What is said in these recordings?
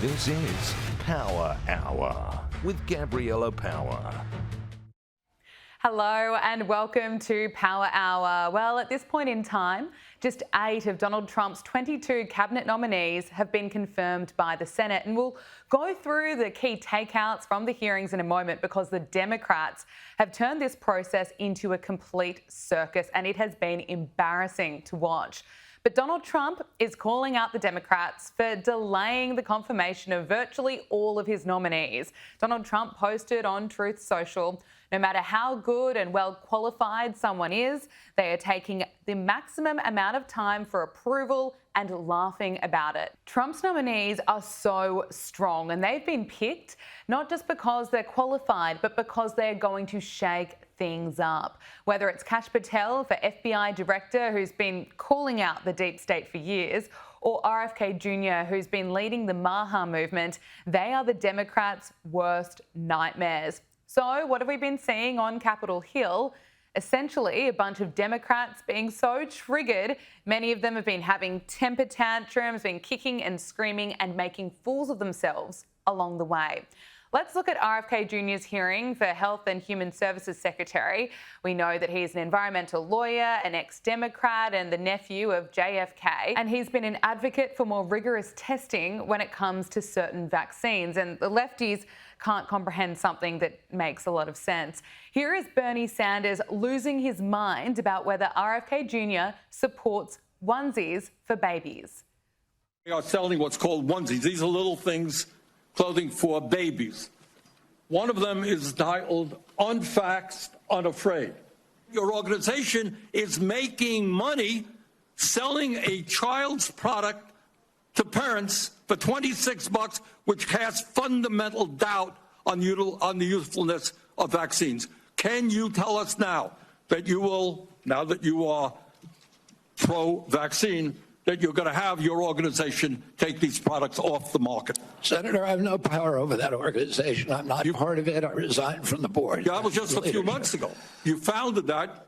This is Power Hour with Gabriella Power. Hello and welcome to Power Hour. Well, at this point in time, just 8 of Donald Trump's 22 cabinet nominees have been confirmed by the Senate, and we'll go through the key takeouts from the hearings in a moment because the Democrats have turned this process into a complete circus and it has been embarrassing to watch. But Donald Trump is calling out the Democrats for delaying the confirmation of virtually all of his nominees. Donald Trump posted on Truth Social, no matter how good and well qualified someone is, they are taking the maximum amount of time for approval and laughing about it. Trump's nominees are so strong and they've been picked not just because they're qualified, but because they're going to shake things up. Whether it's Kash Patel for FBI director, who's been calling out the deep state for years, or RFK Jr., who's been leading the Maha movement, they are the Democrats' worst nightmares. So what have we been seeing on Capitol Hill? Essentially, a bunch of Democrats being so triggered, many of them have been having temper tantrums, been kicking and screaming and making fools of themselves along the way. Let's look at RFK Jr.'s hearing for Health and Human Services Secretary. We know that he's an environmental lawyer, an ex-Democrat and the nephew of JFK, and he's been an advocate for more rigorous testing when it comes to certain vaccines. And the lefties can't comprehend something that makes a lot of sense. Here is Bernie Sanders losing his mind about whether RFK Jr. supports onesies for babies. We are selling what's called onesies. These are little things, clothing for babies. One of them is titled Unvaxxed, Unafraid. Your organization is making money selling a child's product to parents for $26, which casts fundamental doubt on the usefulness of vaccines. Can you tell us now that you will, now that you are pro-vaccine, that you're going to have your organization take these products off the market? Senator, I have no power over that organization. I'm not part of it. I resigned from the board. Yeah, that was just a few months ago. You founded that.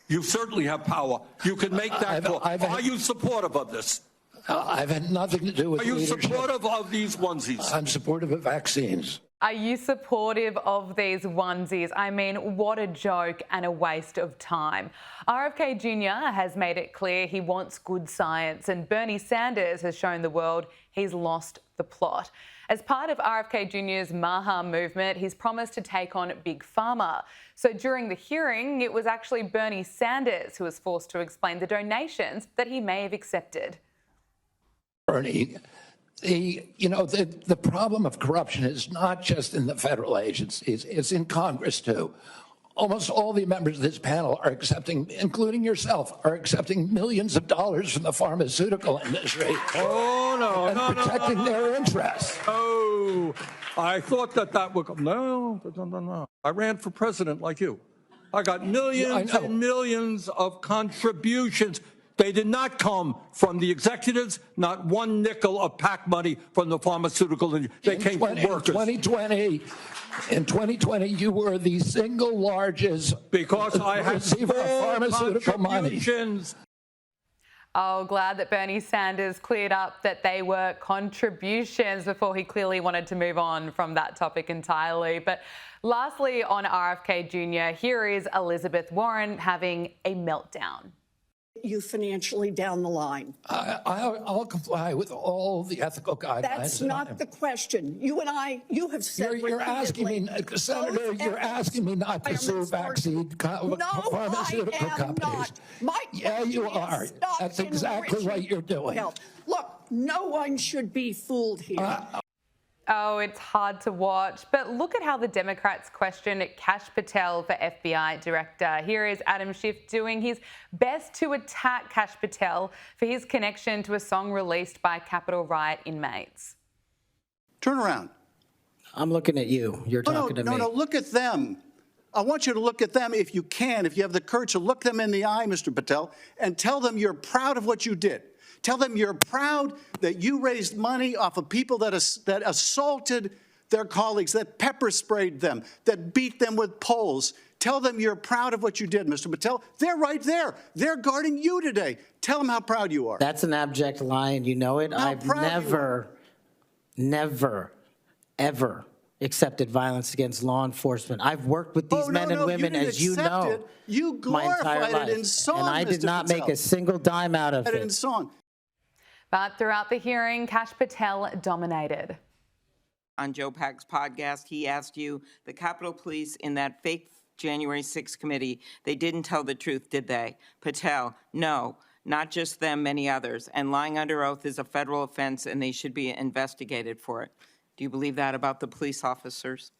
You certainly have power. You can make that call. Are you supportive of this? I've had nothing to do with leadership. Are you supportive of these onesies? I'm supportive of vaccines. Are you supportive of these onesies? I mean, what a joke and a waste of time. RFK Jr. has made it clear he wants good science, and Bernie Sanders has shown the world he's lost the plot. As part of RFK Jr.'s Maha movement, he's promised to take on Big Pharma. So during the hearing, it was actually Bernie Sanders who was forced to explain the donations that he may have accepted. Bernie, the problem of corruption is not just in the federal agencies, it's in Congress too. Almost all the members of this panel are accepting, including yourself, are accepting millions of dollars from the pharmaceutical industry. Protecting their interests. Oh, I thought that would come. No. I ran for president like you. I got millions and millions of contributions. They did not come from the executives, not one nickel of PAC money from the pharmaceutical industry. They came from workers. In 2020, you were the single largest because I had receiver of pharmaceutical money. Oh, glad that Bernie Sanders cleared up that they were contributions before he clearly wanted to move on from that topic entirely. But lastly, on RFK Jr., here is Elizabeth Warren having a meltdown. You financially down the line. I'll comply with all the ethical guidelines. That's not the question. You and I, you have said you're asking me, Senator, you're asking me not to sue vaccine pharmaceutical companies. Yeah, you are. That's exactly what you're doing. Look, no one should be fooled here. Oh, it's hard to watch. But look at how the Democrats questioned Kash Patel for FBI director. Here is Adam Schiff doing his best to attack Kash Patel for his connection to a song released by Capitol riot inmates. Turn around. I'm looking at you. You're talking to me. No, look at them. I want you to look at them if you can, if you have the courage to look them in the eye, Mr. Patel, and tell them you're proud of what you did. Tell them you're proud that you raised money off of people that assaulted their colleagues, that pepper sprayed them, that beat them with poles. Tell them you're proud of what you did, Mr. Patel. They're right there. They're guarding you today. Tell them how proud you are. That's an abject lie, and you know it. I've never never, ever accepted violence against law enforcement. I've worked with these men and women, as you know, you my entire glorified life, it in song, and I did Mr. not Patel. make a single dime out of In it. song. But throughout the hearing, Kash Patel dominated. On Joe Pack's podcast, he asked you, the Capitol Police in that fake January 6th committee, they didn't tell the truth, did they? Patel, no, not just them, many others. And lying under oath is a federal offense and they should be investigated for it. Do you believe that about the police officers?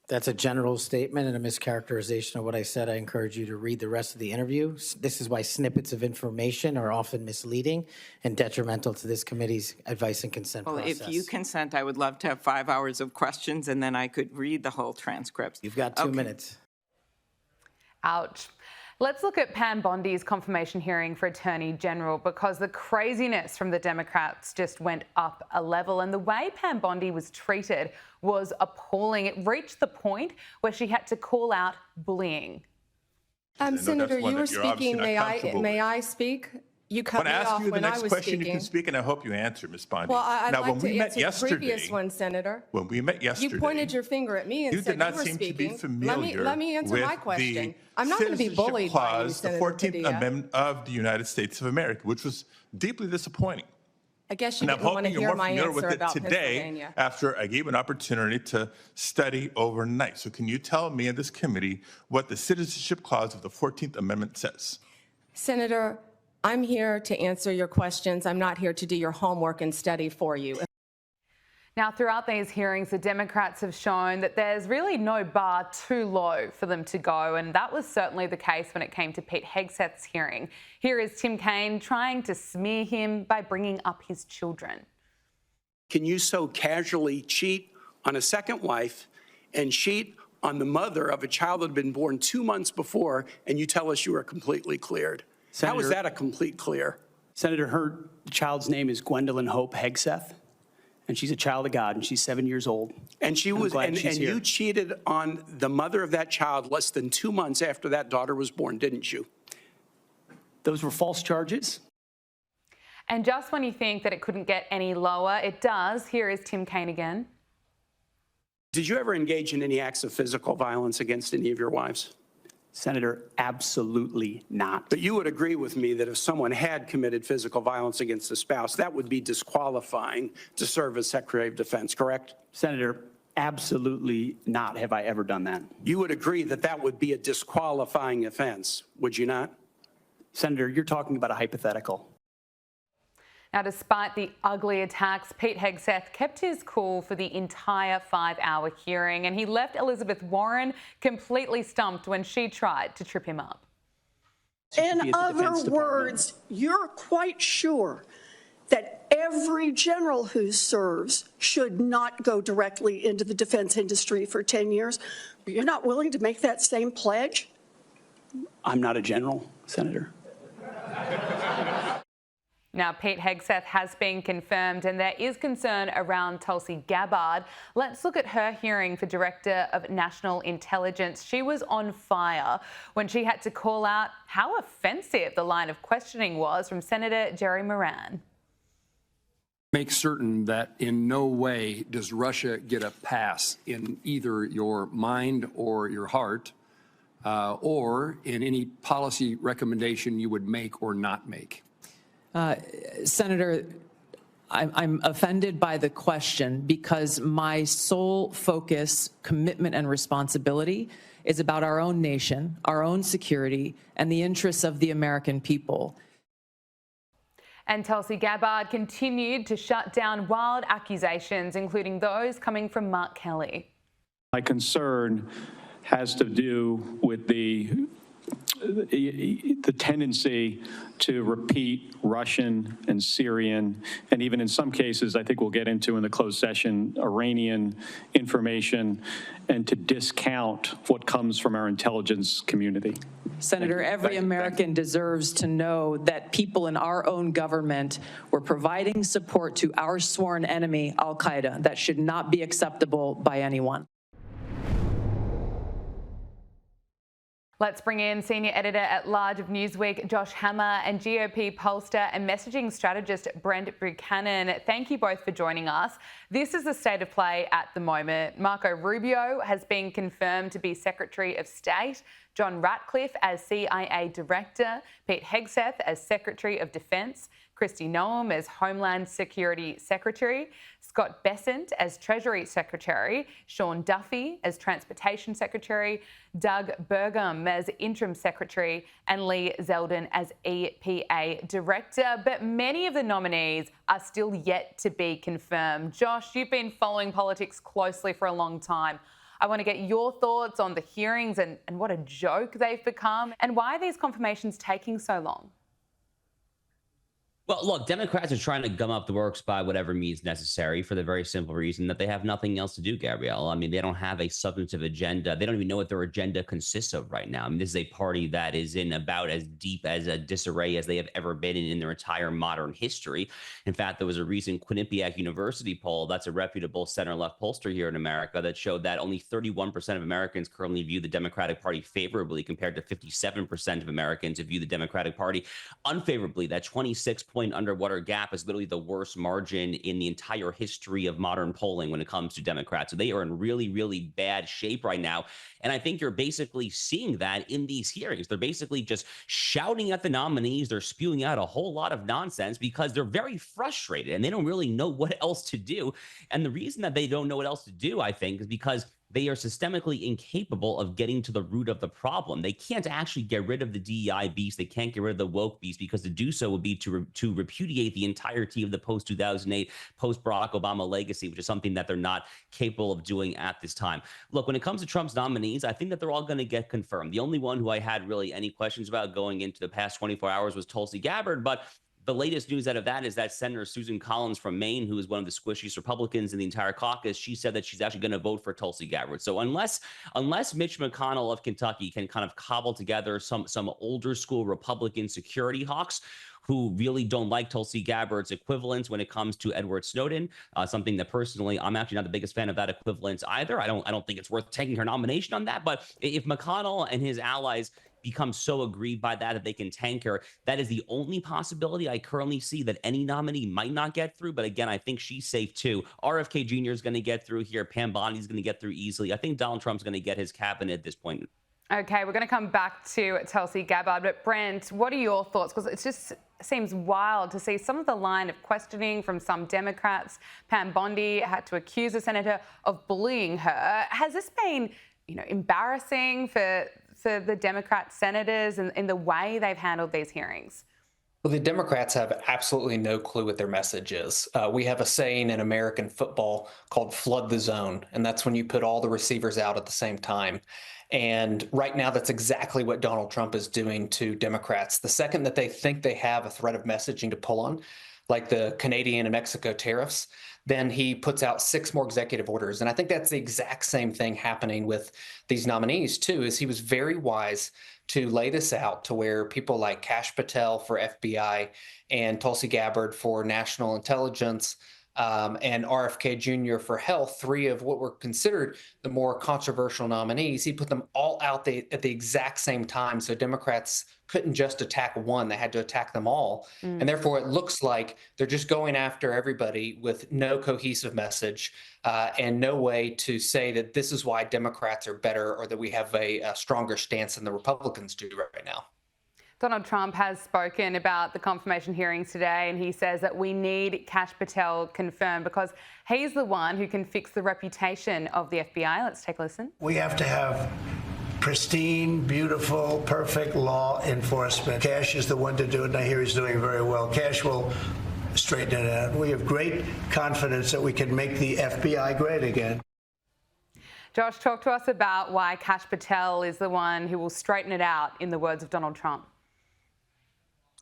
That's a general statement and a mischaracterization of what I said. I encourage you to read the rest of the interview. This is why snippets of information are often misleading and detrimental to this committee's advice and consent process. If you consent, I would love to have 5 hours of questions and then I could read the whole transcript. You've got 2 minutes. Ouch. Let's look at Pam Bondi's confirmation hearing for Attorney General, because the craziness from the Democrats just went up a level, and the way Pam Bondi was treated was appalling. It reached the point where she had to call out bullying. Senator, you were speaking. May I speak? You cut me off when I was speaking. When I ask you the next question, you can speak, and I hope you answer, Ms. Bondi. Well, I'd like to answer the previous one, Senator. When we met yesterday, you pointed your finger at me and said you were speaking. You did not seem to be familiar let me answer my question. I'm not going to be bullied by you, Senator the 14th Amendment of the United States of America, which was deeply disappointing. I guess you didn't want to hear my answer about Pennsylvania. After I gave an opportunity to study overnight. So can you tell me in this committee what the Citizenship Clause of the 14th Amendment says? Senator, I'm here to answer your questions. I'm not here to do your homework and study for you. Now, throughout these hearings, the Democrats have shown that there's really no bar too low for them to go, and that was certainly the case when it came to Pete Hegseth's hearing. Here is Tim Kaine trying to smear him by bringing up his children. Can you so casually cheat on a second wife and cheat on the mother of a child that had been born 2 months before, and you tell us you are completely cleared? Senator, how is that a complete clear? Senator, her child's name is Gwendolyn Hope Hegseth, and she's a child of God, and she's 7 years old. And she was, and you cheated on the mother of that child less than 2 months after that daughter was born, didn't you? Those were false charges. And just when you think that it couldn't get any lower, it does. Here is Tim Kaine again. Did you ever engage in any acts of physical violence against any of your wives? Senator, absolutely not. But you would agree with me that if someone had committed physical violence against a spouse, that would be disqualifying to serve as Secretary of Defense, correct? Senator, absolutely not have I ever done that. You would agree that that would be a disqualifying offense, would you not? Senator, you're talking about a hypothetical. Now, despite the ugly attacks, Pete Hegseth kept his cool for the entire 5-hour hearing, and he left Elizabeth Warren completely stumped when she tried to trip him up. In other words, you're quite sure that every general who serves should not go directly into the defense industry for 10 years, but you're not willing to make that same pledge? I'm not a general, Senator. Now, Pete Hegseth has been confirmed, and there is concern around Tulsi Gabbard. Let's look at her hearing for Director of National Intelligence. She was on fire when she had to call out how offensive the line of questioning was from Senator Jerry Moran. Make certain that in no way does Russia get a pass in either your mind or your heart, or in any policy recommendation you would make or not make. Senator, I'm offended by the question because my sole focus, commitment, and responsibility is about our own nation, our own security, and the interests of the American people. And Tulsi Gabbard continued to shut down wild accusations, including those coming from Mark Kelly. My concern has to do with the tendency to repeat Russian and Syrian, and even in some cases, I think we'll get into in the closed session, Iranian information, and to discount what comes from our intelligence community. Senator, every American deserves to know that people in our own government were providing support to our sworn enemy, al-Qaeda. That should not be acceptable by anyone. Let's bring in Senior Editor-at-Large of Newsweek, Josh Hammer, and GOP pollster and messaging strategist, Brent Buchanan. Thank you both for joining us. This is the state of play at the moment. Marco Rubio has been confirmed to be Secretary of State, John Ratcliffe as CIA Director, Pete Hegseth as Secretary of Defence, Kristi Noem as Homeland Security Secretary, Scott Bessent as Treasury Secretary, Sean Duffy as Transportation Secretary, Doug Burgum as Interim Secretary, and Lee Zeldin as EPA Director. But many of the nominees are still yet to be confirmed. Josh, you've been following politics closely for a long time. I want to get your thoughts on the hearings and what a joke they've become, and why are these confirmations taking so long? Well, look, Democrats are trying to gum up the works by whatever means necessary for the very simple reason that they have nothing else to do, Gabrielle. I mean, they don't have a substantive agenda. They don't even know what their agenda consists of right now. I mean, this is a party that is in about as deep as a disarray as they have ever been in their entire modern history. In fact, there was a recent Quinnipiac University poll, that's a reputable center-left pollster here in America, that showed that only 31% of Americans currently view the Democratic Party favorably compared to 57% of Americans who view the Democratic Party unfavorably. That 26-point underwater gap is literally the worst margin in the entire history of modern polling when it comes to Democrats. So they are in really, really bad shape right now. And I think you're basically seeing that in these hearings. They're basically just shouting at the nominees. They're spewing out a whole lot of nonsense because they're very frustrated and they don't really know what else to do. And the reason that they don't know what else to do, I think, is because they are systemically incapable of getting to the root of the problem. They can't actually get rid of the DEI beast. They can't get rid of the woke beast, because to do so would be to repudiate the entirety of the post-2008, post-Barack Obama legacy, which is something that they're not capable of doing at this time. Look, when it comes to Trump's nominees, I think that they're all going to get confirmed. The only one who I had really any questions about going into the past 24 hours was Tulsi Gabbard, but the latest news out of that is that Senator Susan Collins from Maine, who is one of the squishiest Republicans in the entire caucus, she said that she's actually going to vote for Tulsi Gabbard. So unless Mitch McConnell of Kentucky can kind of cobble together some older school Republican security hawks who really don't like Tulsi Gabbard's equivalence when it comes to Edward Snowden, something that personally I'm actually not the biggest fan of that equivalence either. I don't think it's worth taking her nomination on that. But if McConnell and his allies become so aggrieved by that they can tank her, that is the only possibility I currently see that any nominee might not get through. But again, I think she's safe too. RFK Jr. is going to get through here. Pam Bondi is going to get through easily. I think Donald Trump's going to get his cabinet at this point. Okay, we're going to come back to Tulsi Gabbard, but Brent, what are your thoughts? Because it just seems wild to see some of the line of questioning from some Democrats. Pam Bondi had to accuse a senator of bullying her. Has this been, embarrassing for the Democrat senators and in the way they've handled these hearings? Well, the Democrats have absolutely no clue what their message is. We have a saying in American football called flood the zone, and that's when you put all the receivers out at the same time. And right now, that's exactly what Donald Trump is doing to Democrats. The second that they think they have a thread of messaging to pull on, like the Canadian and Mexico tariffs, then he puts out 6 more executive orders. And I think that's the exact same thing happening with these nominees too, is he was very wise to lay this out to where people like Kash Patel for FBI and Tulsi Gabbard for national intelligence, and RFK Jr. for health, 3 of what were considered the more controversial nominees, he put them all out at the exact same time. So Democrats couldn't just attack one, they had to attack them all. And therefore, it looks like they're just going after everybody with no cohesive message and no way to say that this is why Democrats are better or that we have a stronger stance than the Republicans do right now. Donald Trump has spoken about the confirmation hearings today, and he says that we need Kash Patel confirmed because he's the one who can fix the reputation of the FBI. Let's take a listen. We have to have pristine, beautiful, perfect law enforcement. Kash is the one to do it, and I hear he's doing very well. Kash will straighten it out. We have great confidence that we can make the FBI great again. Josh, talk to us about why Kash Patel is the one who will straighten it out, in the words of Donald Trump.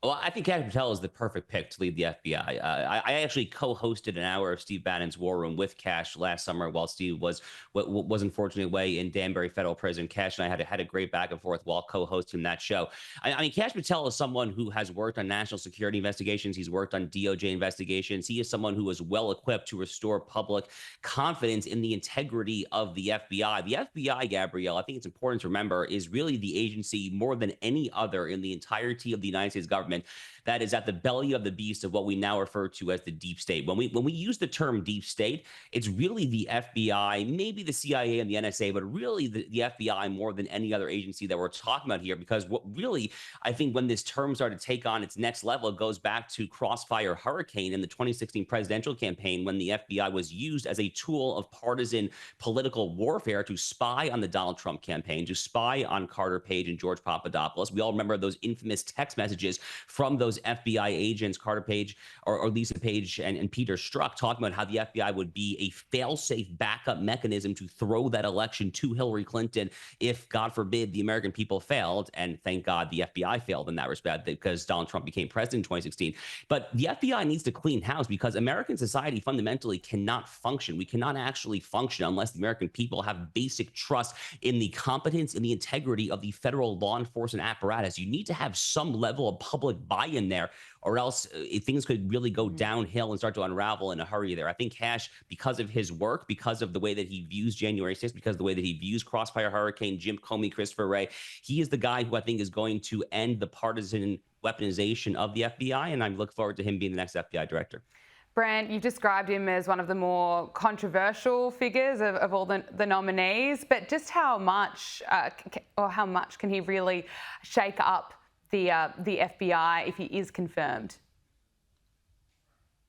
Well, I think Kash Patel is the perfect pick to lead the FBI. I actually co-hosted an hour of Steve Bannon's War Room with Kash last summer while Steve was unfortunately away in Danbury Federal Prison. Kash and I had a great back and forth while co-hosting that show. I mean, Kash Patel is someone who has worked on national security investigations. He's worked on DOJ investigations. He is someone who is well equipped to restore public confidence in the integrity of the FBI. The FBI, Gabrielle, I think it's important to remember, is really the agency more than any other in the entirety of the United States government that is at the belly of the beast of what we now refer to as the deep state. When we use the term deep state, it's really the FBI, maybe the CIA and the NSA, but really the FBI more than any other agency that we're talking about here. Because what really, I think when this term started to take on its next level, it goes back to Crossfire Hurricane in the 2016 presidential campaign, when the FBI was used as a tool of partisan political warfare to spy on the Donald Trump campaign, to spy on Carter Page and George Papadopoulos. We all remember those infamous text messages from those FBI agents, Carter Page or Lisa Page and Peter Strzok, talking about how the FBI would be a fail-safe backup mechanism to throw that election to Hillary Clinton if, God forbid, the American people failed. And thank God the FBI failed in that respect, because Donald Trump became president in 2016. But the FBI needs to clean house, because American society fundamentally cannot function. We cannot actually function unless the American people have basic trust in the competence and the integrity of the federal law enforcement apparatus. You need to have some level of public buy-in there, or else things could really go downhill and start to unravel in a hurry there. I think Kash, because of his work, because of the way that he views January 6th, because of the way that he views Crossfire Hurricane, Jim Comey, Christopher Wray, he is the guy who I think is going to end the partisan weaponization of the FBI, and I look forward to him being the next FBI director. Brant, you've described him as one of the more controversial figures of all the nominees, but just how much can he really shake up the FBI if he is confirmed?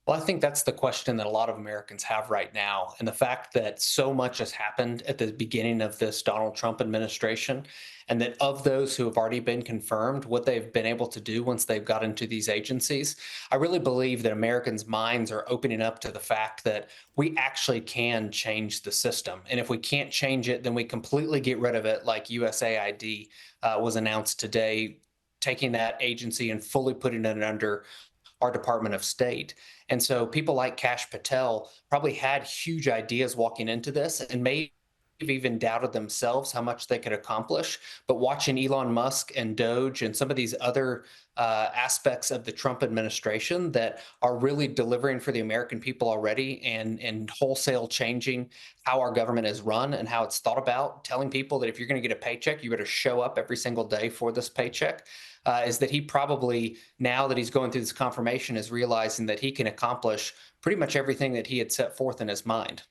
Well, I think that's the question that a lot of Americans have right now. And the fact that so much has happened at the beginning of this Donald Trump administration, and that of those who have already been confirmed, what they've been able to do once they've got into these agencies, I really believe that Americans' minds are opening up to the fact that we actually can change the system. And if we can't change it, then we completely get rid of it, like USAID was announced today, taking that agency and fully putting it under our Department of State. And so people like Kash Patel probably had huge ideas walking into this, and maybe even doubted themselves how much they could accomplish. But watching Elon Musk and Doge and some of these other aspects of the Trump administration that are really delivering for the American people already, and wholesale changing how our government is run and how it's thought about, telling people that if you're going to get a paycheck, you better show up every single day for this paycheck, is that he probably, now that he's going through this confirmation, is realizing that he can accomplish pretty much everything that he had set forth in his mind.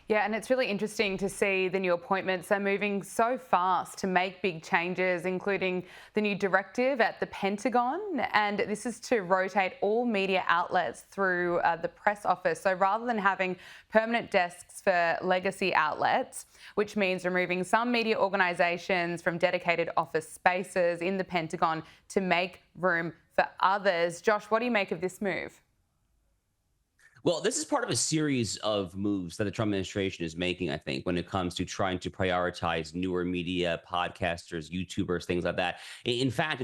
Yeah, and it's really interesting to see the new appointments are moving so fast to make big changes, including the new directive at the Pentagon. And this is to rotate all media outlets through the press office. So rather than having permanent desks for legacy outlets, which means removing some media organisations from dedicated office spaces in the Pentagon to make room for others. Josh, what do you make of this move? Well, this is part of a series of moves that the Trump administration is making, I think, when it comes to trying to prioritize newer media, podcasters, YouTubers, things like that. In fact,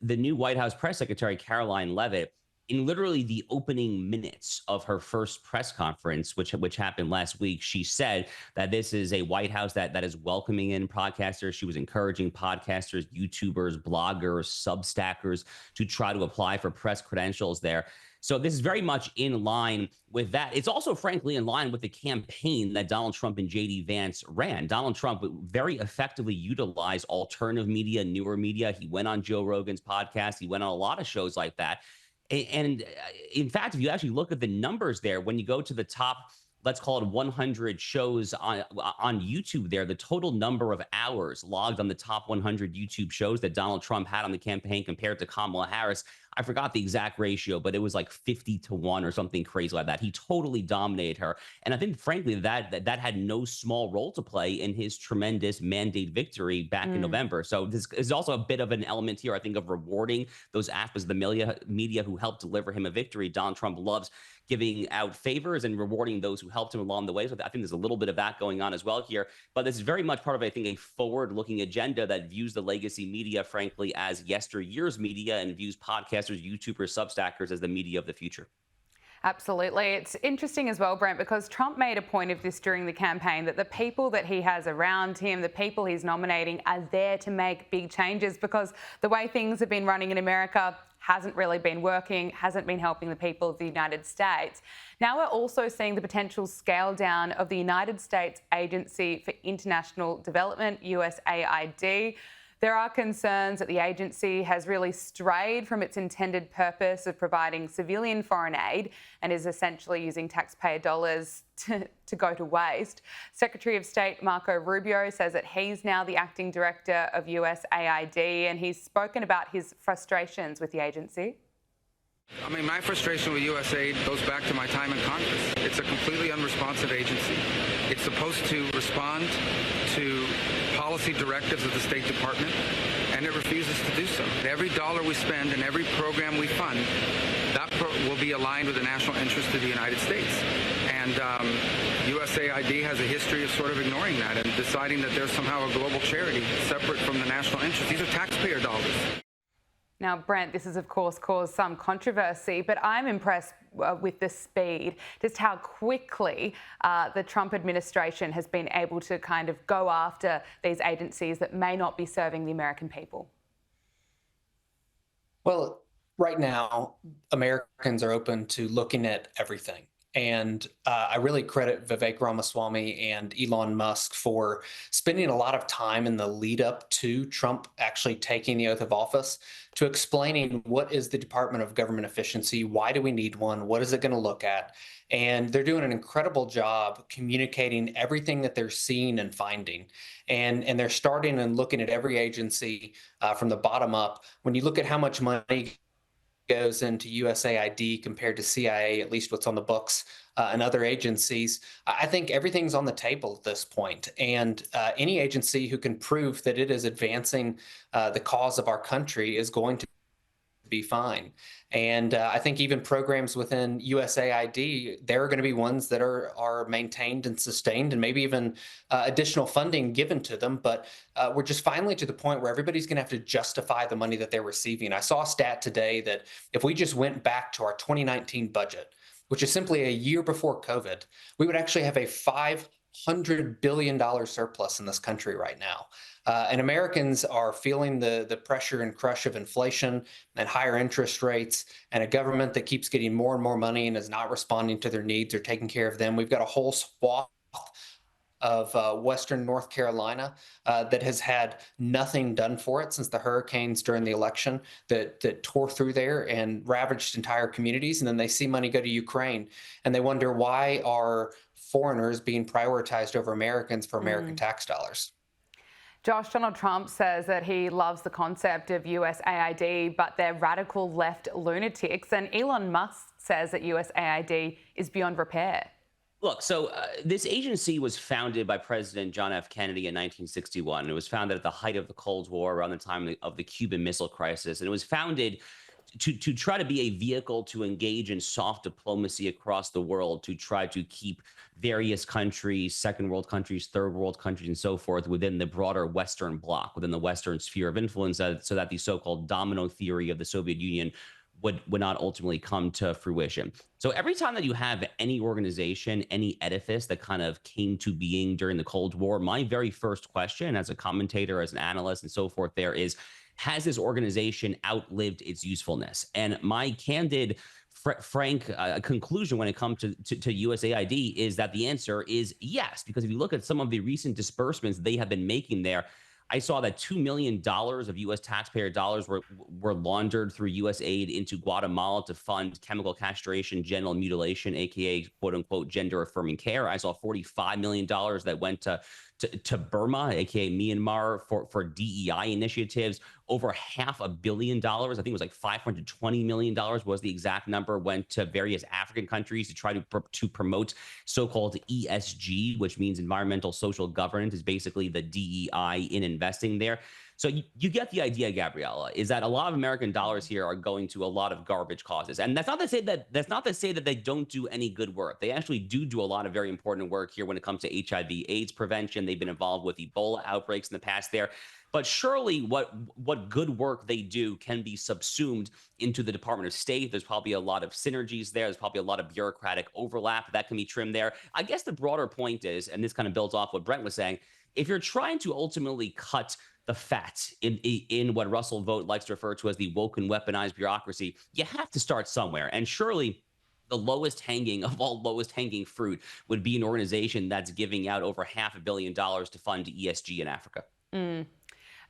the new White House press secretary, Caroline Leavitt, in literally the opening minutes of her first press conference, which happened last week, she said that this is a White House that is welcoming in podcasters. She was encouraging podcasters, YouTubers, bloggers, Substackers to try to apply for press credentials there. So this is very much in line with that. It's also, frankly, in line with the campaign that Donald Trump and J.D. Vance ran. Donald Trump very effectively utilized alternative media, newer media. He went on Joe Rogan's podcast. He went on a lot of shows like that. And in fact, if you actually look at the numbers there, when you go to the top, let's call it 100 shows on YouTube there, the total number of hours logged on the top 100 YouTube shows that Donald Trump had on the campaign compared to Kamala Harris, I forgot the exact ratio, but it was like 50-1 or something crazy like that. He totally dominated her. And I think, frankly, that had no small role to play in his tremendous mandate victory back in November. So this is also a bit of an element here, I think, of rewarding those aspects of the media who helped deliver him a victory. Donald Trump loves giving out favors and rewarding those who helped him along the way. So I think there's a little bit of that going on as well here. But this is very much part of, I think, a forward-looking agenda that views the legacy media, frankly, as yesteryear's media and views podcasters, YouTubers, Substackers as the media of the future. Absolutely. It's interesting as well, Brent, because Trump made a point of this during the campaign, that the people that he has around him, the people he's nominating, are there to make big changes, because the way things have been running in America hasn't really been working, hasn't been helping the people of the United States. Now we're also seeing the potential scale down of the United States Agency for International Development, USAID. There are concerns that the agency has really strayed from its intended purpose of providing civilian foreign aid and is essentially using taxpayer dollars to go to waste. Secretary of State Marco Rubio says that he's now the acting director of USAID, and he's spoken about his frustrations with the agency. I mean, my frustration with USAID goes back to my time in Congress. It's a completely unresponsive agency. It's supposed to respond to policy directives of the State Department, and it refuses to do so. Every dollar we spend and every program we fund, that will be aligned with the national interest of the United States. And USAID has a history of sort of ignoring that and deciding that there's somehow a global charity separate from the national interest. These are taxpayer dollars. Now, Brent, this has, of course, caused some controversy, but I'm impressed with the speed, just how quickly the Trump administration has been able to kind of go after these agencies that may not be serving the American people. Well, right now, Americans are open to looking at everything. And I really credit Vivek Ramaswamy and Elon Musk for spending a lot of time in the lead up to Trump actually taking the oath of office to explaining what is the Department of Government Efficiency, why do we need one, what is it going to look at? And they're doing an incredible job communicating everything that they're seeing and finding. And they're starting and looking at every agency from the bottom up. When you look at how much money goes into USAID compared to CIA, at least what's on the books, and other agencies, I think everything's on the table at this point. And any agency who can prove that it is advancing the cause of our country is going to be fine. And I think even programs within USAID, there are going to be ones that are maintained and sustained, and maybe even additional funding given to them. But we're just finally to the point where everybody's going to have to justify the money that they're receiving. I saw a stat today that if we just went back to our 2019 budget, which is simply a year before COVID, we would actually have a $500 billion surplus in this country right now. And Americans are feeling the pressure and crush of inflation and higher interest rates and a government that keeps getting more and more money and is not responding to their needs or taking care of them. We've got a whole swath of Western North Carolina that has had nothing done for it since the hurricanes during the election that tore through there and ravaged entire communities. And then they see money go to Ukraine and they wonder, why are foreigners being prioritized over Americans for American tax dollars? Josh, Donald Trump says that he loves the concept of USAID, but they're radical left lunatics. And Elon Musk says that USAID is beyond repair. Look, so this agency was founded by President John F. Kennedy in 1961. It was founded at the height of the Cold War, around the time of the Cuban Missile Crisis. And it was founded to try to be a vehicle to engage in soft diplomacy across the world, to try to keep various countries, second world countries, third world countries, and so forth within the broader Western bloc, within the Western sphere of influence, so that the so-called domino theory of the Soviet Union would not ultimately come to fruition. So every time that you have any organization, any edifice that kind of came to being during the Cold War, my very first question as a commentator, as an analyst, and so forth there is, has this organization outlived its usefulness? And my candid, frank conclusion when it comes to USAID is that the answer is yes, because if you look at some of the recent disbursements they have been making there, I saw that $2 million of U.S. taxpayer dollars were laundered through USAID into Guatemala to fund chemical castration, genital mutilation, aka quote unquote gender affirming care. I saw $45 million that went to Burma, aka Myanmar, for DEI initiatives. Over $500 million, I think it was like $520 million was the exact number, went to various African countries to try to promote so-called ESG, which means environmental social governance, is basically the DEI in investing there. So you get the idea, Gabriella, is that a lot of American dollars here are going to a lot of garbage causes. And that's not to say that they don't do any good work. They actually do a lot of very important work here when it comes to HIV/AIDS prevention. They've been involved with Ebola outbreaks in the past there. But surely what good work they do can be subsumed into the Department of State. There's probably a lot of synergies there. There's probably a lot of bureaucratic overlap that can be trimmed there. I guess the broader point is, and this kind of builds off what Brent was saying, if you're trying to ultimately cut the fat in what Russell Vought likes to refer to as the woke and weaponized bureaucracy, you have to start somewhere. And surely the lowest hanging of all lowest hanging fruit would be an organization that's giving out over $500 million to fund ESG in Africa.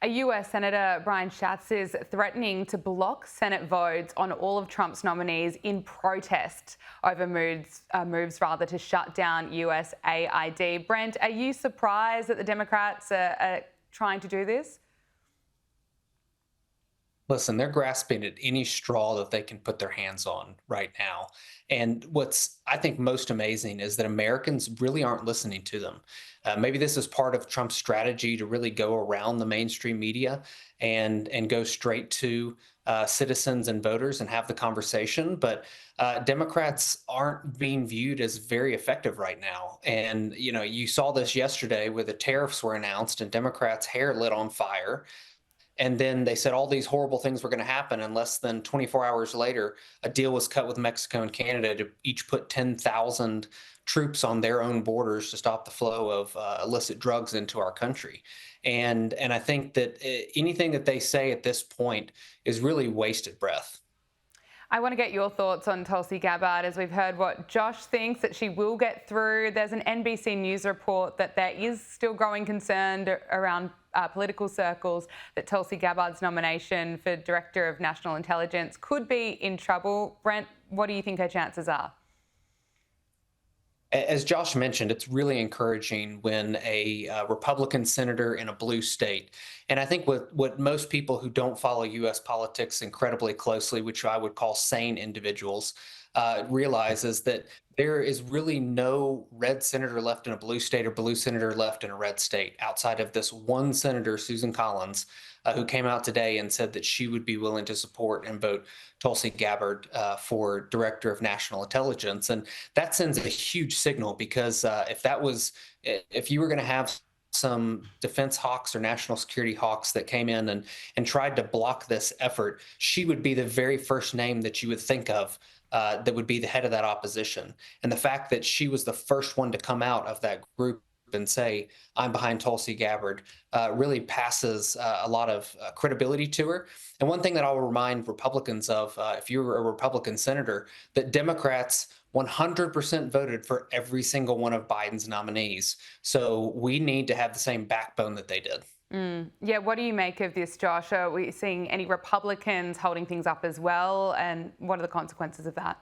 A US Senator, Brian Schatz, is threatening to block Senate votes on all of Trump's nominees in protest over moves to shut down USAID. Brent, are you surprised that the Democrats are trying to do this? Listen, they're grasping at any straw that they can put their hands on right now. And what's, I think, most amazing is that Americans really aren't listening to them. Maybe this is part of Trump's strategy to really go around the mainstream media and go straight to citizens and voters and have the conversation. But Democrats aren't being viewed as very effective right now. And, you know, you saw this yesterday where the tariffs were announced and Democrats' hair lit on fire. And then they said all these horrible things were going to happen, and less than 24 hours later, a deal was cut with Mexico and Canada to each put 10,000 troops on their own borders to stop the flow of illicit drugs into our country. And I think that anything that they say at this point is really wasted breath. I want to get your thoughts on Tulsi Gabbard, as we've heard what Josh thinks that she will get through. There's an NBC News report that there is still growing concern around political circles that Tulsi Gabbard's nomination for Director of National Intelligence could be in trouble. Brent, what do you think her chances are? As Josh mentioned, it's really encouraging when a Republican senator in a blue state, and I think what most people who don't follow U.S. politics incredibly closely, which I would call sane individuals, realize is that there is really no red senator left in a blue state or blue senator left in a red state outside of this one senator, Susan Collins, who came out today and said that she would be willing to support and vote Tulsi Gabbard for Director of National Intelligence. And that sends a huge signal, because if you were going to have some defense hawks or national security hawks that came in and tried to block this effort, she would be the very first name that you would think of that would be the head of that opposition. And the fact that she was the first one to come out of that group and say, I'm behind Tulsi Gabbard, really passes a lot of credibility to her. And one thing that I'll remind Republicans of, if you're a Republican senator, that Democrats 100% voted for every single one of Biden's nominees. So we need to have the same backbone that they did. Yeah, what do you make of this, Josh? Are we seeing any Republicans holding things up as well? And what are the consequences of that?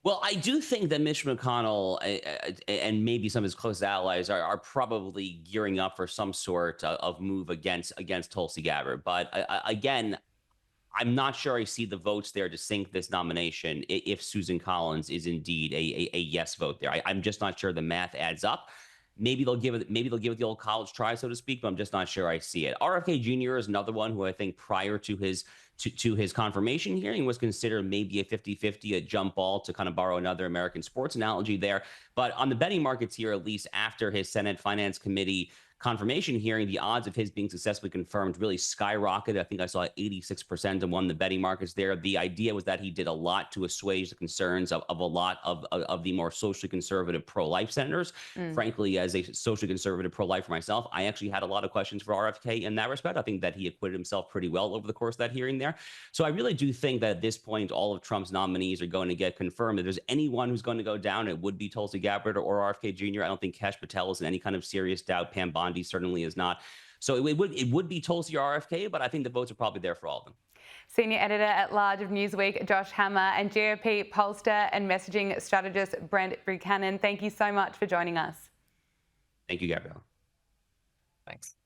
Well, I do think that Mitch McConnell and maybe some of his close allies are probably gearing up for some sort of move against Tulsi Gabbard. But again, I'm not sure I see the votes there to sink this nomination if Susan Collins is indeed a yes vote there. I'm just not sure the math adds up. Maybe they'll give it the old college try, so to speak, but I'm just not sure I see it. RFK Jr. is another one who I think prior to his confirmation hearing was considered maybe a 50-50, a jump ball, to kind of borrow another American sports analogy there. But on the betting markets here, at least after his Senate Finance Committee confirmation hearing, the odds of his being successfully confirmed really skyrocketed. I think I saw 86% among the betting markets there. The idea was that he did a lot to assuage the concerns of a lot of the more socially conservative pro-life senators. Frankly, as a socially conservative pro-life for myself, I actually had a lot of questions for RFK in that respect. I think that he acquitted himself pretty well over the course of that hearing there. So I really do think that at this point, all of Trump's nominees are going to get confirmed. If there's anyone who's going to go down, it would be Tulsi Gabbard or RFK Jr. I don't think Kash Patel is in any kind of serious doubt. Pam Bondi certainly is not. So it would be Tulsi or RFK, but I think the votes are probably there for all of them. Senior Editor at Large of Newsweek, Josh Hammer, and GOP pollster and messaging strategist, Brent Buchanan, thank you so much for joining us. Thank you, Gabrielle. Thanks.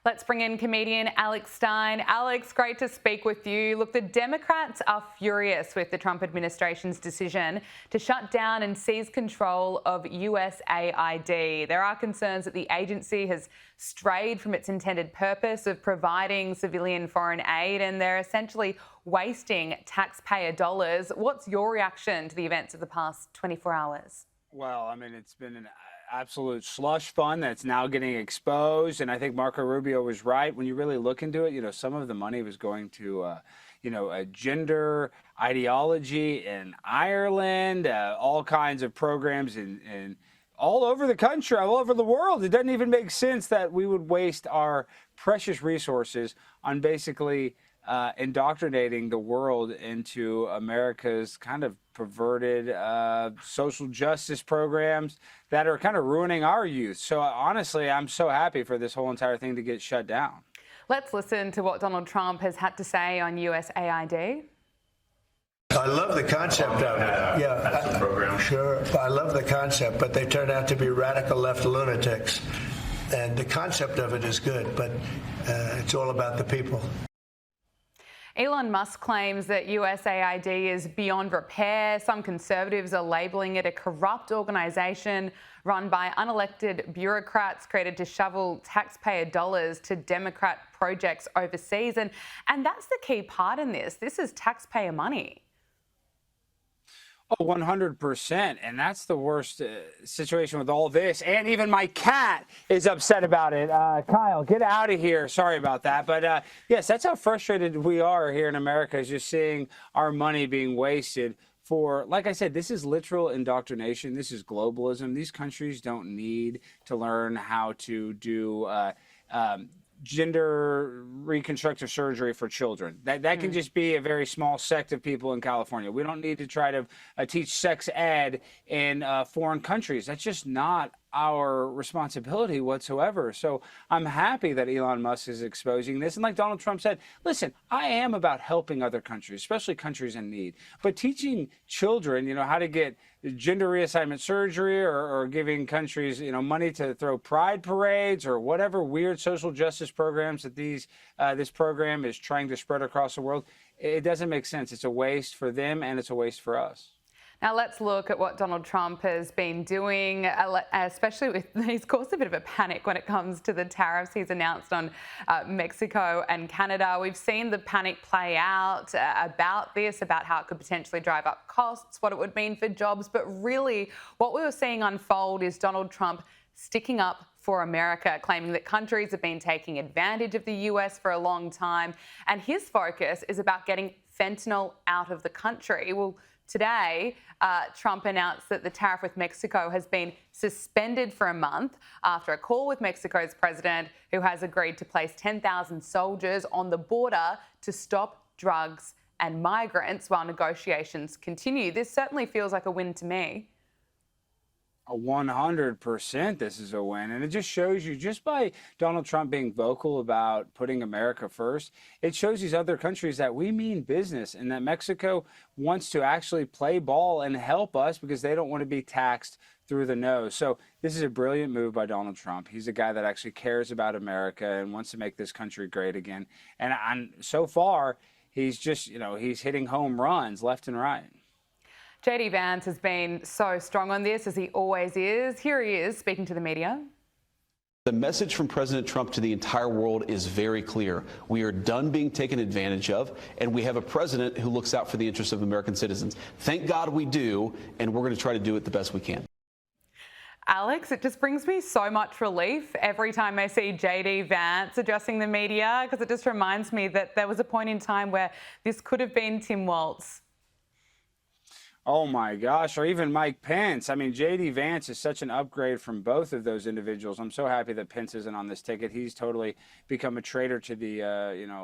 Let's bring in comedian Alex Stein. Alex, great to speak with you. Look, the Democrats are furious with the Trump administration's decision to shut down and seize control of USAID. There are concerns that the agency has strayed from its intended purpose of providing civilian foreign aid, and they're essentially wasting taxpayer dollars. What's your reaction to the events of the past 24 hours? Well, I mean, it's been an absolute slush fund that's now getting exposed. And I think Marco Rubio was right. When you really look into it, you know, some of the money was going to, a gender ideology in Ireland, all kinds of programs in all over the country, all over the world. It doesn't even make sense that we would waste our precious resources on basically indoctrinating the world into America's kind of perverted social justice programs that are kind of ruining our youth. So honestly, I'm so happy for this whole entire thing to get shut down. Let's listen to what Donald Trump has had to say on USAID. I love the concept of it. Yeah, that's the program. Sure, I love the concept, but they turn out to be radical left lunatics. And the concept of it is good, but it's all about the people. Elon Musk claims that USAID is beyond repair. Some conservatives are labelling it a corrupt organisation run by unelected bureaucrats created to shovel taxpayer dollars to Democrat projects overseas. And that's the key part in this. This is taxpayer money. Oh, 100%. And that's the worst situation with all this. And even my cat is upset about it. Kyle, get out of here. Sorry about that. But yes, that's how frustrated we are here in America, is just seeing our money being wasted for, like I said, this is literal indoctrination. This is globalism. These countries don't need to learn how to do gender reconstructive surgery for children. That can just be a very small sect of people in California. We don't need to try to teach sex ed in foreign countries. That's just not our responsibility whatsoever. So I'm happy that Elon Musk is exposing this. And like Donald Trump said, listen, I am about helping other countries, especially countries in need. But teaching children, how to get gender reassignment surgery or giving countries, money to throw pride parades or whatever weird social justice programs that this program is trying to spread across the world, it doesn't make sense. It's a waste for them and it's a waste for us. Now let's look at what Donald Trump has been doing, especially with, he's caused a bit of a panic when it comes to the tariffs he's announced on Mexico and Canada. We've seen the panic play out about this, about how it could potentially drive up costs, what it would mean for jobs. But really, what we were seeing unfold is Donald Trump sticking up for America, claiming that countries have been taking advantage of the US for a long time. And his focus is about getting fentanyl out of the country. Well, today, Trump announced that the tariff with Mexico has been suspended for a month after a call with Mexico's president, who has agreed to place 10,000 soldiers on the border to stop drugs and migrants while negotiations continue. This certainly feels like a win to me. 100% this is a win. And it just shows you, just by Donald Trump being vocal about putting America first, it shows these other countries that we mean business and that Mexico wants to actually play ball and help us because they don't want to be taxed through the nose. So this is a brilliant move by Donald Trump. He's a guy that actually cares about America and wants to make this country great again. And so far, he's just, he's hitting home runs left and right. JD Vance has been so strong on this, as he always is. Here he is speaking to the media. The message from President Trump to the entire world is very clear. We are done being taken advantage of, and we have a president who looks out for the interests of American citizens. Thank God we do, and we're going to try to do it the best we can. Alex, it just brings me so much relief every time I see JD Vance addressing the media, because it just reminds me that there was a point in time where this could have been Tim Walz. Oh my gosh, or even Mike Pence. I mean, J.D. Vance is such an upgrade from both of those individuals. I'm so happy that Pence isn't on this ticket. He's totally become a traitor to the,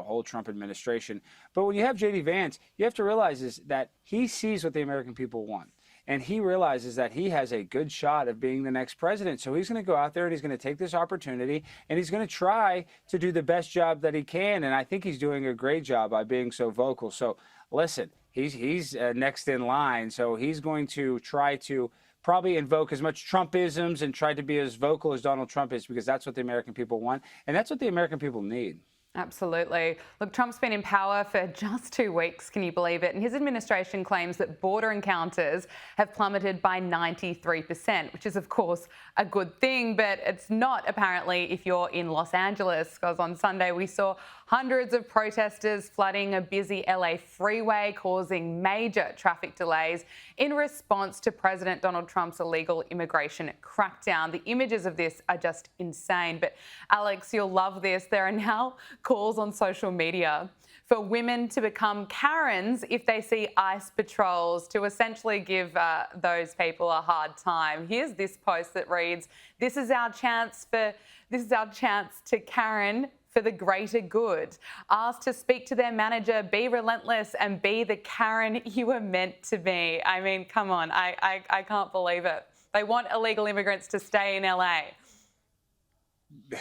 whole Trump administration. But when you have J.D. Vance, you have to realize is that he sees what the American people want. And he realizes that he has a good shot of being the next president. So he's going to go out there and he's going to take this opportunity and he's going to try to do the best job that he can. And I think he's doing a great job by being so vocal. So listen, he's next in line. So he's going to try to probably invoke as much Trumpisms and try to be as vocal as Donald Trump is, because that's what the American people want, and that's what the American people need. Absolutely. Look, Trump's been in power for just 2 weeks, can you believe it? And his administration claims that border encounters have plummeted by 93%, which is, of course, a good thing, but it's not apparently if you're in Los Angeles, because on Sunday we saw hundreds of protesters flooding a busy LA freeway, causing major traffic delays in response to President Donald Trump's illegal immigration crackdown. The images of this are just insane. But Alex, you'll love this. There are now calls on social media for women to become Karens if they see ICE patrols, to essentially give those people a hard time. Here's this post that reads, "This is our chance to Karen for the greater good. Asked to speak to their manager, be relentless and be the Karen you were meant to be." I mean, come on, I can't believe it. They want illegal immigrants to stay in LA.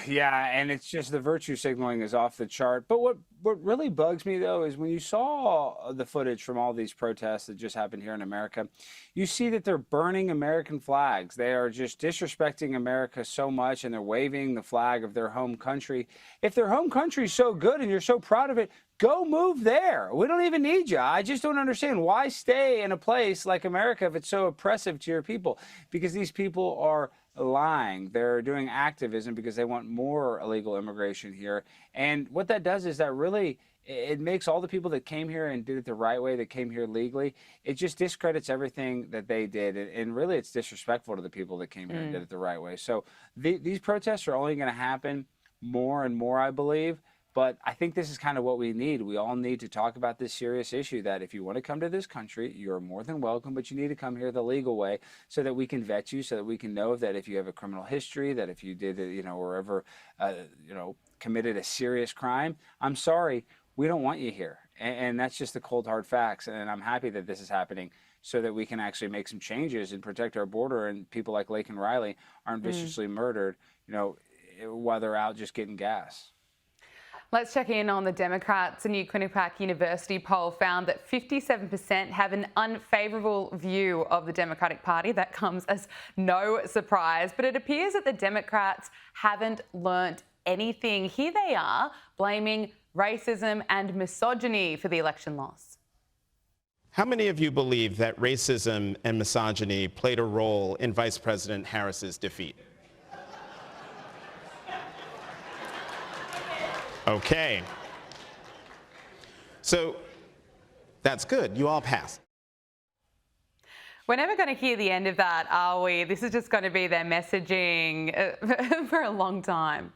Yeah, and it's just the virtue signaling is off the chart. But what really bugs me, though, is when you saw the footage from all these protests that just happened here in America, you see that they're burning American flags. They are just disrespecting America so much, and they're waving the flag of their home country. If their home country is so good and you're so proud of it, go move there. We don't even need you. I just don't understand why stay in a place like America if it's so oppressive to your people, because these people are lying. They're doing activism because they want more illegal immigration here. And what that does is that really, it makes all the people that came here and did it the right way, that came here legally, it just discredits everything that they did. And really, it's disrespectful to the people that came here and did it the right way. So these protests are only going to happen more and more, I believe. But I think this is kind of what we need. We all need to talk about this serious issue, that if you want to come to this country, you're more than welcome, but you need to come here the legal way so that we can vet you, so that we can know that if you have a criminal history, that if you did, or ever, committed a serious crime, I'm sorry, we don't want you here. And that's just the cold, hard facts. And I'm happy that this is happening so that we can actually make some changes and protect our border, and people like Laken Riley aren't viciously murdered, while they're out just getting gas. Let's check in on the Democrats. A new Quinnipiac University poll found that 57% have an unfavourable view of the Democratic Party. That comes as no surprise, but it appears that the Democrats haven't learnt anything. Here they are blaming racism and misogyny for the election loss. How many of you believe that racism and misogyny played a role in Vice President Harris's defeat? Okay. So that's good. You all passed. We're never going to hear the end of that, are we? This is just going to be their messaging for a long time.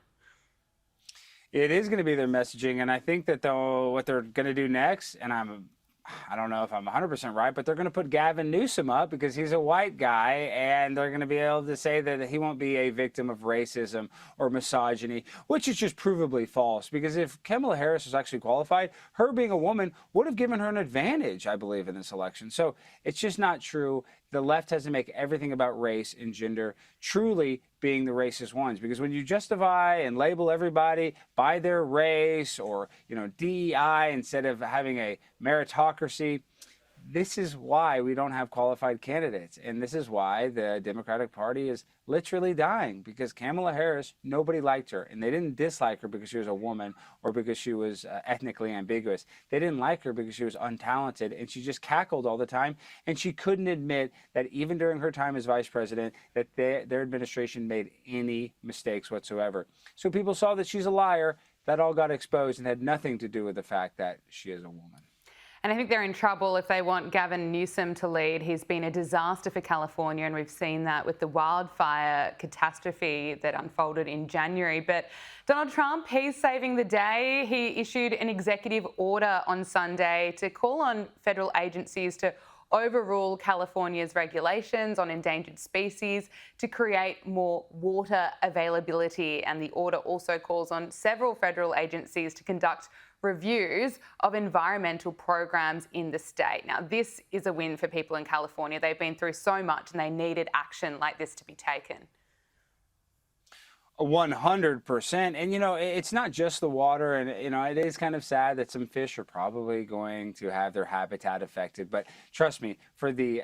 It is going to be their messaging, and I think that what they're going to do next, and I don't know if I'm 100% right, but they're going to put Gavin Newsom up because he's a white guy, and they're going to be able to say that he won't be a victim of racism or misogyny, which is just provably false, because if Kamala Harris was actually qualified, her being a woman would have given her an advantage, I believe, in this election. So it's just not true. The left has to make everything about race and gender truly being the racist ones, because when you justify and label everybody by their race or, DEI instead of having a meritocracy, this is why we don't have qualified candidates. And this is why the Democratic Party is literally dying, because Kamala Harris, nobody liked her. And they didn't dislike her because she was a woman or because she was ethnically ambiguous. They didn't like her because she was untalented, and she just cackled all the time. And she couldn't admit that even during her time as vice president, that their administration made any mistakes whatsoever. So people saw that she's a liar. That all got exposed and had nothing to do with the fact that she is a woman. And I think they're in trouble if they want Gavin Newsom to lead. He's been a disaster for California, and we've seen that with the wildfire catastrophe that unfolded in January. But Donald Trump, he's saving the day. He issued an executive order on Sunday to call on federal agencies to overrule California's regulations on endangered species to create more water availability. And the order also calls on several federal agencies to conduct reviews of environmental programs in the state. Now, this is a win for people in California. They've been through so much and they needed action like this to be taken. 100%. And, it's not just the water. And, it is kind of sad that some fish are probably going to have their habitat affected. But trust me, for the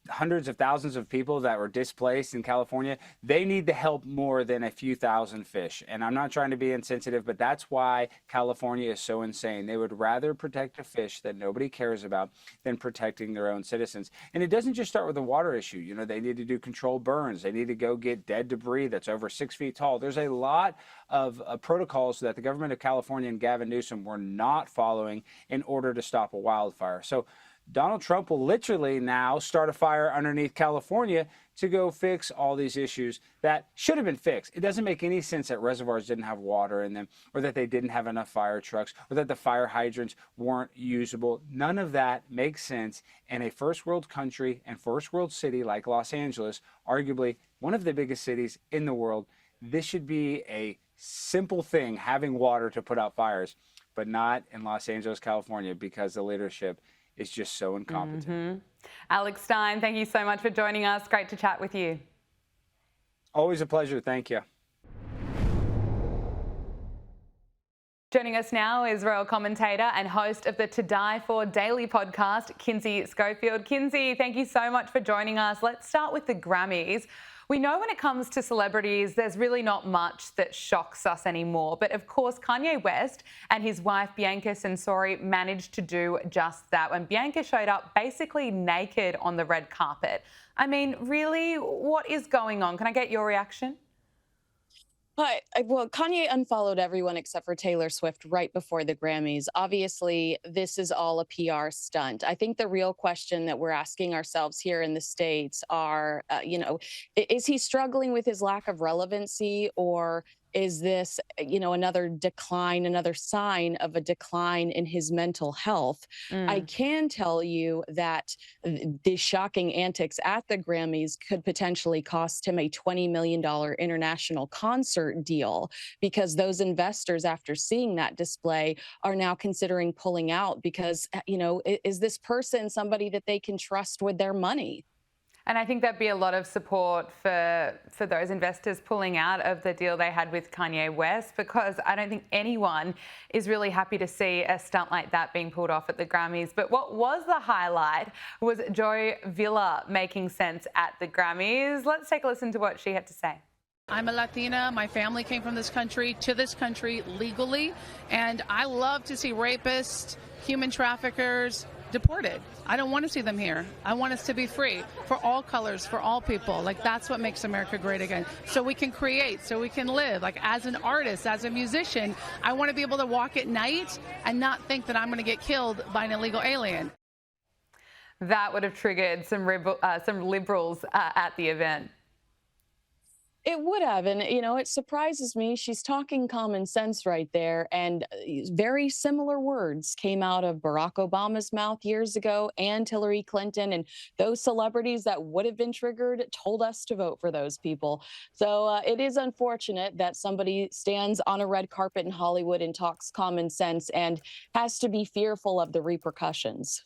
hundreds of thousands of people that were displaced in California, they need the help more than a few thousand fish. And I'm not trying to be insensitive, but that's why California is so insane. They would rather protect a fish that nobody cares about than protecting their own citizens. And it doesn't just start with the water issue. They need to do controlled burns. They need to go get dead debris that's over 6 feet tall. There's a lot of protocols that the government of California and Gavin Newsom were not following in order to stop a wildfire. So Donald Trump will literally now start a fire underneath California to go fix all these issues that should have been fixed. It doesn't make any sense that reservoirs didn't have water in them, or that they didn't have enough fire trucks, or that the fire hydrants weren't usable. None of that makes sense in a first world country and first world city like Los Angeles, arguably one of the biggest cities in the world. This should be a simple thing, having water to put out fires, but not in Los Angeles, California, because the leadership is just so incompetent. Alex Stein, thank you so much for joining us. Great to chat with you. Always a pleasure. Thank you. Joining us now is royal commentator and host of the To Die For Daily podcast, Kinsey Schofield. Kinsey, thank you so much for joining us. Let's start with the Grammys. We know when it comes to celebrities, there's really not much that shocks us anymore. But of course, Kanye West and his wife, Bianca Censori, managed to do just that when Bianca showed up basically naked on the red carpet. I mean, really, what is going on? Can I get your reaction? Well, Kanye unfollowed everyone except for Taylor Swift right before the Grammys. Obviously, this is all a PR stunt. I think the real question that we're asking ourselves here in the States are, is he struggling with his lack of relevancy, or is this, another decline, another sign of a decline in his mental health? I can tell you that the shocking antics at the Grammys could potentially cost him a $20 million international concert deal, because those investors, after seeing that display, are now considering pulling out because, is this person somebody that they can trust with their money? And I think there'd be a lot of support for those investors pulling out of the deal they had with Kanye West, because I don't think anyone is really happy to see a stunt like that being pulled off at the Grammys. But what was the highlight was Joy Villa making sense at the Grammys. Let's take a listen to what she had to say. I'm a Latina. My family came from this country to this country legally, and I love to see rapists, human traffickers deported. I don't want to see them here. I want us to be free for all colors, for all people. Like, that's what makes America great again. So we can create, so we can live. Like, as an artist, as a musician, I want to be able to walk at night and not think that I'm going to get killed by an illegal alien. That would have triggered some liberals at the event. It would have. And, it surprises me. She's talking common sense right there. And very similar words came out of Barack Obama's mouth years ago and Hillary Clinton. And those celebrities that would have been triggered told us to vote for those people. So it is unfortunate that somebody stands on a red carpet in Hollywood and talks common sense and has to be fearful of the repercussions.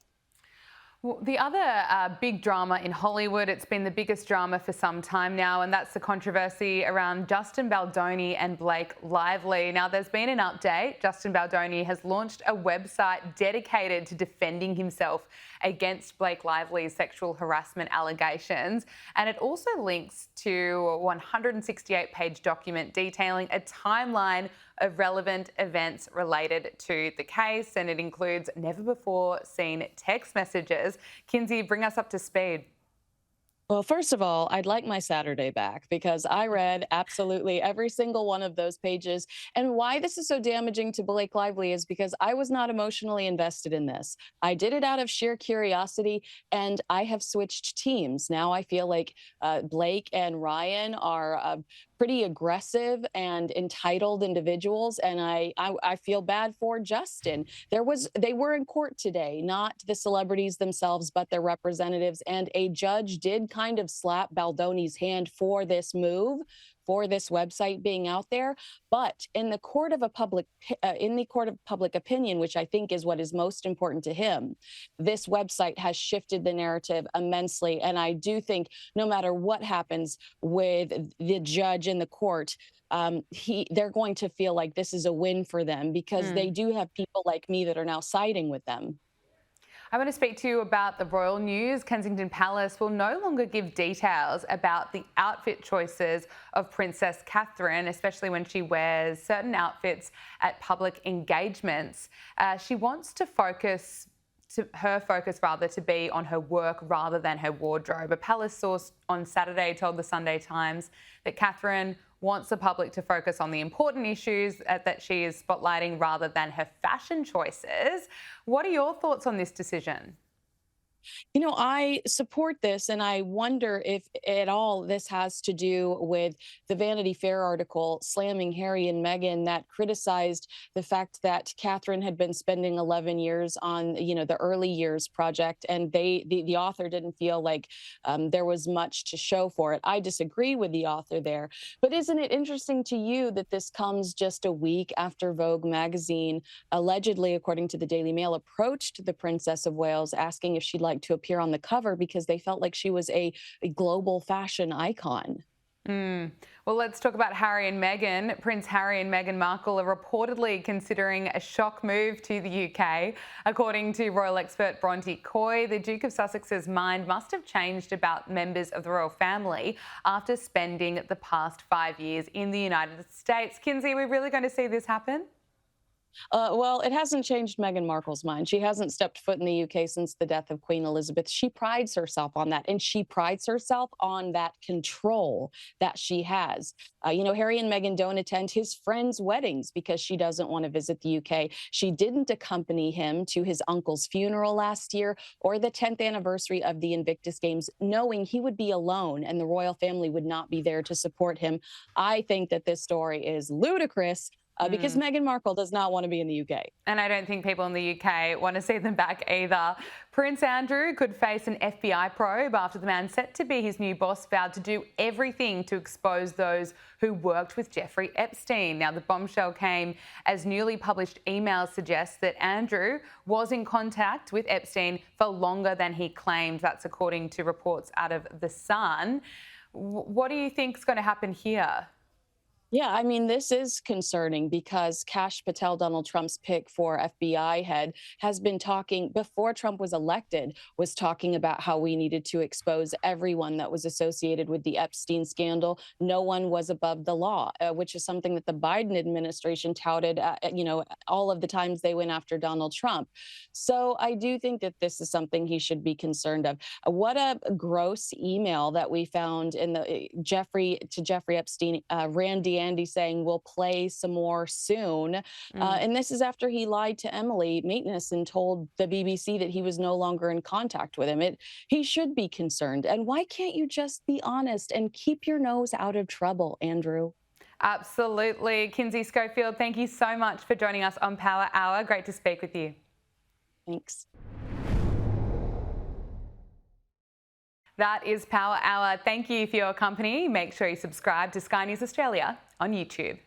Well, the other big drama in Hollywood, it's been the biggest drama for some time now, and that's the controversy around Justin Baldoni and Blake Lively. Now, there's been an update. Justin Baldoni has launched a website dedicated to defending himself against Blake Lively's sexual harassment allegations, and it also links to a 168-page document detailing a timeline of relevant events related to the case, and it includes never-before-seen text messages. Kinsey, bring us up to speed. Well, first of all, I'd like my Saturday back, because I read absolutely every single one of those pages. And why this is so damaging to Blake Lively is because I was not emotionally invested in this. I did it out of sheer curiosity, and I have switched teams. Now I feel like Blake and Ryan are pretty aggressive and entitled individuals, and I feel bad for Justin. They were in court today, not the celebrities themselves, but their representatives, and a judge did kind of slapped Baldoni's hand for this move, for this website being out there. But in the court of public opinion, which I think is what is most important to him, this website has shifted the narrative immensely. And I do think no matter what happens with the judge in the court, they're going to feel like this is a win for them, because they do have people like me that are now siding with them. I want to speak to you about the royal news. Kensington Palace will no longer give details about the outfit choices of Princess Catherine, especially when she wears certain outfits at public engagements. She wants to focus to be on her work rather than her wardrobe. A palace source on Saturday told the Sunday Times that Catherine wants the public to focus on the important issues that she is spotlighting rather than her fashion choices. What are your thoughts on this decision? You know, I support this, and I wonder if at all this has to do with the Vanity Fair article slamming Harry and Meghan that criticized the fact that Catherine had been spending 11 years on, the early years project, and the author didn't feel like there was much to show for it. I disagree with the author there. But isn't it interesting to you that this comes just a week after Vogue magazine, allegedly, according to the Daily Mail, approached the Princess of Wales asking if she'd like to appear on the cover because they felt like she was a global fashion icon? Well, let's talk about Harry and Meghan. Prince Harry and Meghan Markle are reportedly considering a shock move to the UK. According to royal expert Bronte Coy, the Duke of Sussex's mind must have changed about members of the royal family after spending the past 5 years in the United States. Kinsey, are we really going to see this happen? Well, it hasn't changed Meghan Markle's mind. She hasn't stepped foot in the UK since the death of Queen Elizabeth. She prides herself on that, and she prides herself on that control that she has. Harry and Meghan don't attend his friends' weddings because she doesn't want to visit the UK. She didn't accompany him to his uncle's funeral last year or the 10th anniversary of the Invictus Games, knowing he would be alone and the royal family would not be there to support him. I think that this story is ludicrous. Because Meghan Markle does not want to be in the UK. And I don't think people in the UK want to see them back either. Prince Andrew could face an FBI probe after the man set to be his new boss vowed to do everything to expose those who worked with Jeffrey Epstein. Now, the bombshell came as newly published emails suggest that Andrew was in contact with Epstein for longer than he claimed. That's according to reports out of The Sun. What do you think is going to happen here? Yeah, I mean, this is concerning because Kash Patel, Donald Trump's pick for FBI head, has been talking, before Trump was elected, was talking about how we needed to expose everyone that was associated with the Epstein scandal. No one was above the law, which is something that the Biden administration touted, all of the times they went after Donald Trump. So I do think that this is something he should be concerned of. What a gross email that we found in the Jeffrey Epstein, Randy saying we'll play some more soon. And this is after he lied to Emily Maitness and told the BBC that he was no longer in contact with him. He should be concerned. And why can't you just be honest and keep your nose out of trouble, Andrew? Absolutely. Kinsey Schofield, thank you so much for joining us on Power Hour. Great to speak with you. Thanks. That is Power Hour. Thank you for your company. Make sure you subscribe to Sky News Australia on YouTube.